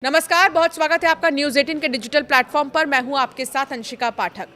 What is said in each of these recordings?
नमस्कार, बहुत स्वागत है आपका न्यूज़ 18 के डिजिटल प्लेटफॉर्म पर। मैं हूं आपके साथ अंशिका पाठक।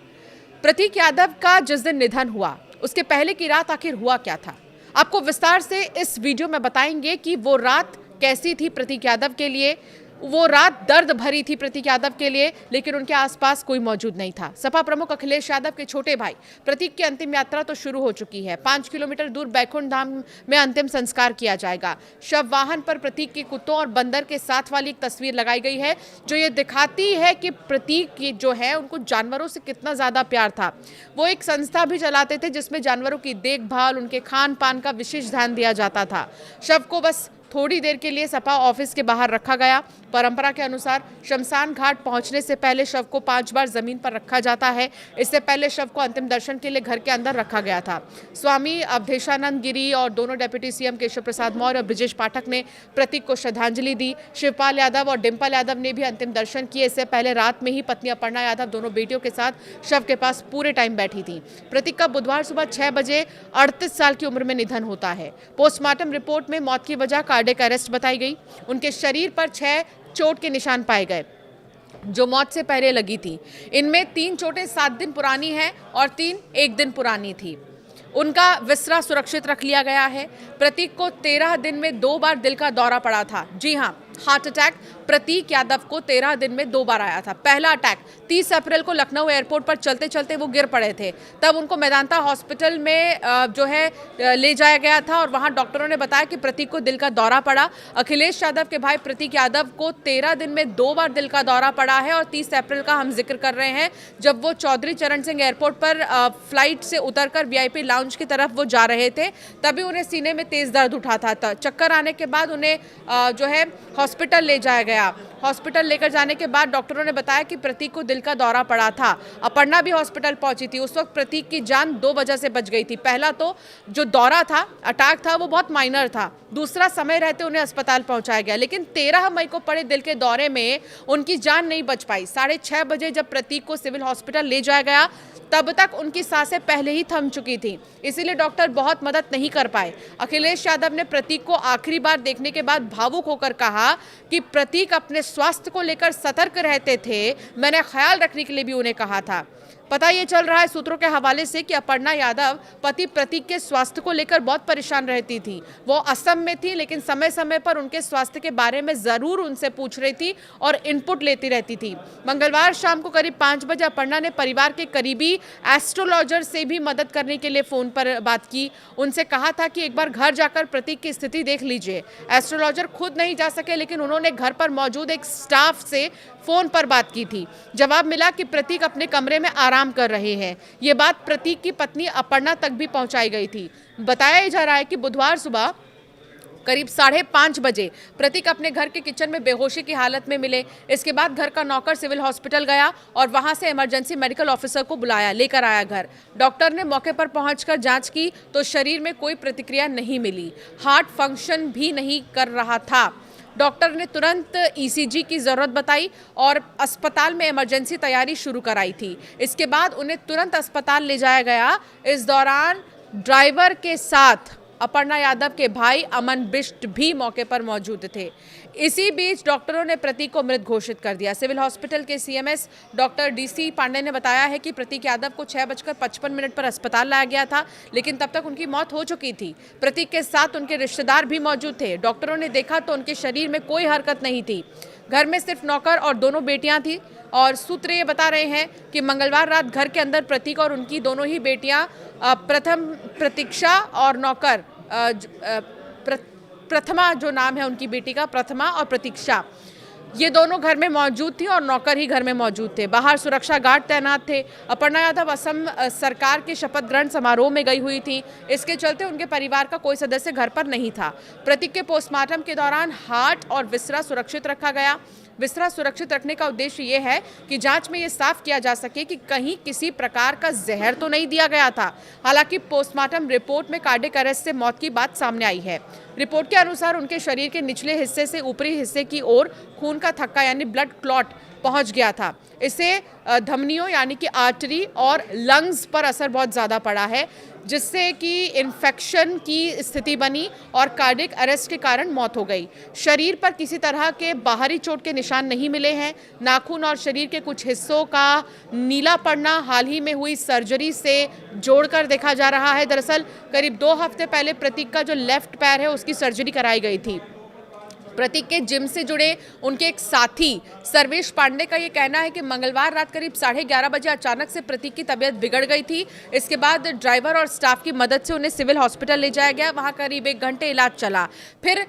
प्रतीक यादव का जिस दिन निधन हुआ, उसके पहले की रात आखिर हुआ क्या था, आपको विस्तार से इस वीडियो में बताएंगे कि वो रात कैसी थी प्रतीक यादव के लिए। वो रात दर्द भरी थी प्रतीक यादव के लिए, लेकिन उनके आसपास कोई मौजूद नहीं था। सपा प्रमुख अखिलेश यादव के छोटे भाई प्रतीक की अंतिम यात्रा तो शुरू हो चुकी है। 5 किलोमीटर दूर बैकुंठ धाम में अंतिम संस्कार किया जाएगा। शव वाहन पर प्रतीक के कुत्तों और बंदर के साथ वाली एक तस्वीर लगाई गई है, जो ये दिखाती है कि प्रतीक जो है उनको जानवरों से कितना ज़्यादा प्यार था। वो एक संस्था भी चलाते थे जिसमें जानवरों की देखभाल, उनके खान पान का विशेष ध्यान दिया जाता था। शव को बस थोड़ी देर के लिए सपा ऑफिस के बाहर रखा गया। परंपरा के अनुसार शमशान घाट पहुंचने से पहले शव को 5 बार जमीन पर रखा जाता है। इससे पहले शव को अंतिम दर्शन के लिए घर के अंदर रखा गया था। स्वामी अवधेशानंद गिरी और दोनों डिप्टी सीएम केशव प्रसाद मौर्य और ब्रिजेश पाठक ने प्रतीक को श्रद्धांजलि दी। शिवपाल यादव और डिम्पल यादव ने भी अंतिम दर्शन किए। इससे पहले रात में ही पत्नी अपर्णा यादव दोनों बेटियों के साथ शव के पास पूरे टाइम बैठी थी। प्रतीक का बुधवार सुबह 6 बजे 38 साल की उम्र में निधन होता है। पोस्टमार्टम रिपोर्ट में मौत की वजह कार्डियक अरेस्ट बताई गई। उनके शरीर पर 6 चोट के निशान पाए गए जो मौत से पहले लगी थी। इनमें 3 चोटें 7 दिन पुरानी हैं और 3 1 दिन पुरानी थी। उनका विसरा सुरक्षित रख लिया गया है। प्रतीक को 13 दिन में 2 बार दिल का दौरा पड़ा था। जी हाँ, हार्ट अटैक प्रतीक यादव को 13 दिन में 2 बार आया था। पहला अटैक 30 अप्रैल को लखनऊ एयरपोर्ट पर चलते चलते वो गिर पड़े थे। तब उनको मेदांता हॉस्पिटल में ले जाया गया था और वहां डॉक्टरों ने बताया कि प्रतीक को दिल का दौरा पड़ा। अखिलेश यादव के भाई प्रतीक यादव को 13 दिन में 2 बार दिल का दौरा पड़ा है और 30 अप्रैल का हम जिक्र कर रहे हैं, जब वो चौधरी चरण सिंह एयरपोर्ट पर फ्लाइट से उतरकर VIP लाउंज की तरफ वो जा रहे थे, तभी उन्हें सीने में तेज दर्द उठा था। चक्कर आने के बाद उन्हें हॉस्पिटल ले जाया गया। हॉस्पिटल लेकर जाने के बाद डॉक्टरों ने बताया कि प्रतीक को दिल का दौरा पड़ा था। अपर्णा भी हॉस्पिटल पहुंची थी। उस वक्त प्रतीक की जान 2 वजह से बच गई थी। पहला तो जो दौरा था, अटैक था, वो बहुत माइनर था। दूसरा, समय रहते उन्हें अस्पताल पहुंचाया गया, लेकिन 13 मई को पड़े दिल के दौरे में उनकी जान नहीं बच पाई। 6:30 बजे जब प्रतीक को सिविल हॉस्पिटल ले जाया गया, तब तक उनकी सांसें पहले ही थम चुकी थी, इसीलिए डॉक्टर बहुत मदद नहीं कर पाए। अखिलेश यादव ने प्रतीक को आखिरी बार देखने के बाद भावुक होकर कहा कि प्रतीक अपने स्वास्थ्य को लेकर सतर्क रहते थे, मैंने ख्याल रखने के लिए भी उन्हें कहा था। पता ये चल रहा है सूत्रों के हवाले से कि अपर्णा यादव पति प्रतीक के स्वास्थ्य को लेकर बहुत परेशान रहती थी। वो असम में थी, लेकिन समय समय पर उनके स्वास्थ्य के बारे में जरूर उनसे पूछ रही थी और इनपुट लेती रहती थी। मंगलवार शाम को करीब 5 बजे अपर्णा ने परिवार के करीबी एस्ट्रोलॉजर से भी मदद करने के लिए फोन पर बात की। उनसे कहा था कि एक बार घर जाकर प्रतीक की स्थिति देख लीजिए। एस्ट्रोलॉजर खुद नहीं जा सके, लेकिन उन्होंने घर पर मौजूद एक स्टाफ से फोन पर बात की थी। जवाब मिला कि प्रतीक अपने कमरे में आराम कर रहे हैं। ये बात प्रतीक की पत्नी अपर्णा तक भी पहुंचाई गई थी। बताया जा रहा है कि बुधवार सुबह करीब 5:30 बजे प्रतीक अपने घर के किचन में बेहोशी की हालत में मिले। इसके बाद घर का नौकर सिविल हॉस्पिटल गया और वहां से इमरजेंसी मेडिकल ऑफिसर को लेकर आया घर। डॉक्टर ने मौके पर पहुंचकर जांच की तो शरीर में कोई प्रतिक्रिया नहीं मिली। हार्ट फंक्शन भी नहीं कर रहा था। डॉक्टर ने तुरंत ECG की ज़रूरत बताई और अस्पताल में इमरजेंसी तैयारी शुरू कराई थी। इसके बाद उन्हें तुरंत अस्पताल ले जाया गया। इस दौरान ड्राइवर के साथ अपर्णा यादव के भाई अमन बिष्ट भी मौके पर मौजूद थे। इसी बीच डॉक्टरों ने प्रतीक को मृत घोषित कर दिया। सिविल हॉस्पिटल के CMS डॉक्टर DC पांडे ने बताया है कि प्रतीक यादव को 6:55 पर अस्पताल लाया गया था, लेकिन तब तक उनकी मौत हो चुकी थी। प्रतीक के साथ उनके रिश्तेदार भी मौजूद थे। डॉक्टरों ने देखा तो उनके शरीर में कोई हरकत नहीं थी। घर में सिर्फ नौकर और दोनों बेटियां थी और सूत्र ये बता रहे हैं कि मंगलवार रात घर के अंदर प्रतीक और उनकी दोनों ही बेटियां प्रतीक्षा और नौकर प्रथमा, जो नाम है उनकी बेटी का, प्रथमा और प्रतीक्षा, ये दोनों घर में मौजूद थी और नौकर ही घर में मौजूद थे। बाहर सुरक्षा गार्ड तैनात थे। अपर्णा यादव असम सरकार के शपथ ग्रहण समारोह में गई हुई थी। इसके चलते उनके परिवार का कोई सदस्य घर पर नहीं था। प्रतीक के पोस्टमार्टम के दौरान हार्ट और विसरा सुरक्षित रखा गया। विसरा सुरक्षित रखने का उद्देश्य ये है कि जांच में ये साफ किया जा सके कि कहीं किसी प्रकार का जहर तो नहीं दिया गया था। हालांकि पोस्टमार्टम रिपोर्ट में कार्डियक अरेस्ट से मौत की बात सामने आई है। रिपोर्ट के अनुसार उनके शरीर के निचले हिस्से से ऊपरी हिस्से की ओर खून का थक्का यानी ब्लड क्लॉट पहुंच गया था। इससे धमनियों यानी कि आर्टरी और लंग्स पर असर बहुत ज़्यादा पड़ा है, जिससे कि इन्फेक्शन की स्थिति बनी और कार्डियक अरेस्ट के कारण मौत हो गई। शरीर पर किसी तरह के बाहरी चोट के निशान नहीं मिले हैं। नाखून और शरीर के कुछ हिस्सों का नीला पड़ना हाल ही में हुई सर्जरी से जोड़कर देखा जा रहा है। दरअसल करीब 2 हफ्ते पहले प्रतीक का जो लेफ्ट पैर है उसकी सर्जरी कराई गई थी। प्रतीक के जिम से जुड़े उनके एक साथी सर्वेश पांडे का ये कहना है कि मंगलवार रात करीब 11:30 बजे अचानक से प्रतीक की तबीयत बिगड़ गई थी। इसके बाद ड्राइवर और स्टाफ की मदद से उन्हें सिविल हॉस्पिटल ले जाया गया। वहां करीब 1 घंटे इलाज चला, फिर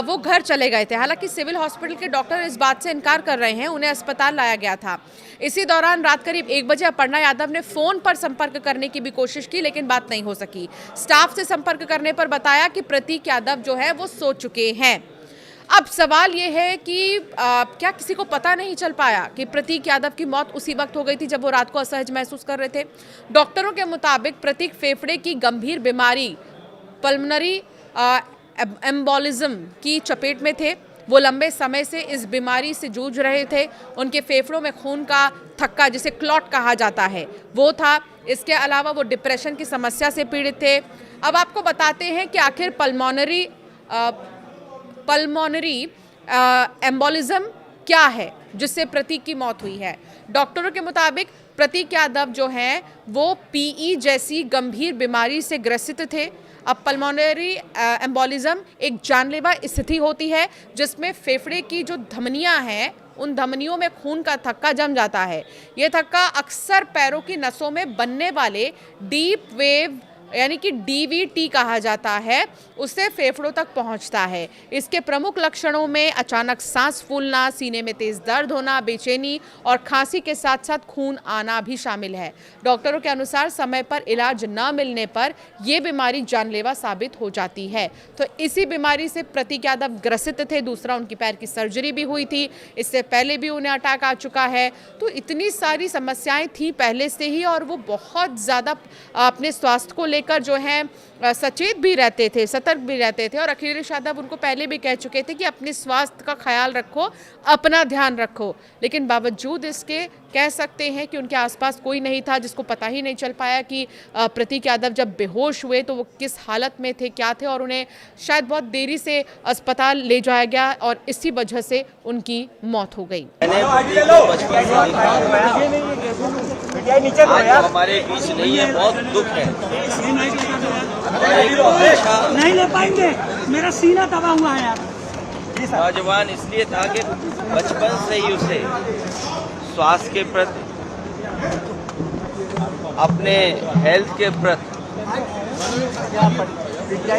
वो घर चले गए थे। हालांकि सिविल हॉस्पिटल के डॉक्टर इस बात से इनकार कर रहे हैं, उन्हें अस्पताल लाया गया था। इसी दौरान रात करीब 1 बजे अपर्णा यादव ने फोन पर संपर्क करने की भी कोशिश की, लेकिन बात नहीं हो सकी। स्टाफ से संपर्क करने पर बताया कि प्रतीक यादव जो है वो सो चुके हैं। अब सवाल ये है कि क्या किसी को पता नहीं चल पाया कि प्रतीक यादव की मौत उसी वक्त हो गई थी जब वो रात को असहज महसूस कर रहे थे। डॉक्टरों के मुताबिक प्रतीक फेफड़े की गंभीर बीमारी पल्मोनरी एम्बोलिज्म की चपेट में थे। वो लंबे समय से इस बीमारी से जूझ रहे थे। उनके फेफड़ों में खून का थक्का, जिसे क्लॉट कहा जाता है, वो था। इसके अलावा वो डिप्रेशन की समस्या से पीड़ित थे। अब आपको बताते हैं कि आखिर पल्मोनरी एम्बोलिज्म क्या है जिससे प्रतीक की मौत हुई है। डॉक्टरों के मुताबिक प्रतीक यादव जो हैं वो पीई जैसी गंभीर बीमारी से ग्रसित थे। अब पल्मोनरी एम्बोलिज्म एक जानलेवा स्थिति होती है जिसमें फेफड़े की जो धमनियां हैं उन धमनियों में खून का थक्का जम जाता है। ये थक्का अक्सर पैरों की नसों में बनने वाले डीप वेव यानी कि डीवीटी कहा जाता है, उससे फेफड़ों तक पहुंचता है। इसके प्रमुख लक्षणों में अचानक सांस फूलना, सीने में तेज दर्द होना, बेचैनी और खांसी के साथ साथ खून आना भी शामिल है। डॉक्टरों के अनुसार समय पर इलाज न मिलने पर यह बीमारी जानलेवा साबित हो जाती है। तो इसी बीमारी से प्रतीक यादव ग्रसित थे। दूसरा, उनकी पैर की सर्जरी भी हुई थी, इससे पहले भी उन्हें अटैक आ चुका है। तो इतनी सारी समस्याएं थी पहले से ही और वो बहुत ज़्यादा अपने स्वास्थ्य को लेकर जो है सचेत भी रहते थे, सतर्क भी रहते थे। और अखिलेश यादव उनको पहले भी कह चुके थे कि अपने स्वास्थ्य का ख्याल रखो, अपना ध्यान रखो। लेकिन बावजूद इसके कह सकते हैं कि उनके आसपास कोई नहीं था जिसको पता ही नहीं चल पाया कि प्रतीक यादव जब बेहोश हुए तो वो किस हालत में थे, क्या थे, और उन्हें शायद बहुत देरी से अस्पताल ले जाया गया और इसी वजह से उनकी मौत हो गई। आज हमारे बीच नहीं है, बहुत दुख है। नहीं ले पाएंगे, मेरा सीना दबा हुआ है यार। नौजवान इसलिए था कि बचपन से ही उसे स्वास्थ्य के प्रति, अपने हेल्थ के प्रति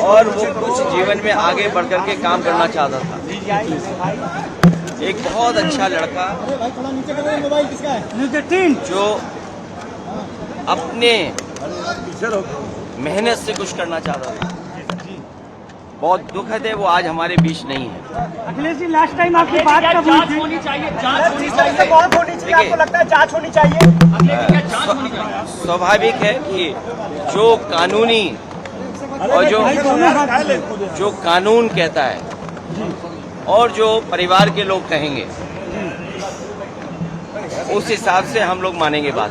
और वो कुछ जीवन में आगे बढ़कर के काम करना चाहता था। एक बहुत अच्छा लड़का जो अपने मेहनत से कुछ करना चाहता था। बहुत दुखद है वो आज हमारे बीच नहीं है। अखिलेश जी, लास्ट टाइम आपकी बात कब हुई थी? होनी चाहिए, जांच होनी चाहिए। बहुत होनी चाहिए, आपको लगता है जांच होनी चाहिए? स्वाभाविक है कि जो कानूनी और जो कानून कहता है और जो परिवार के लोग कहेंगे उस हिसाब से हम लोग मानेंगे बात।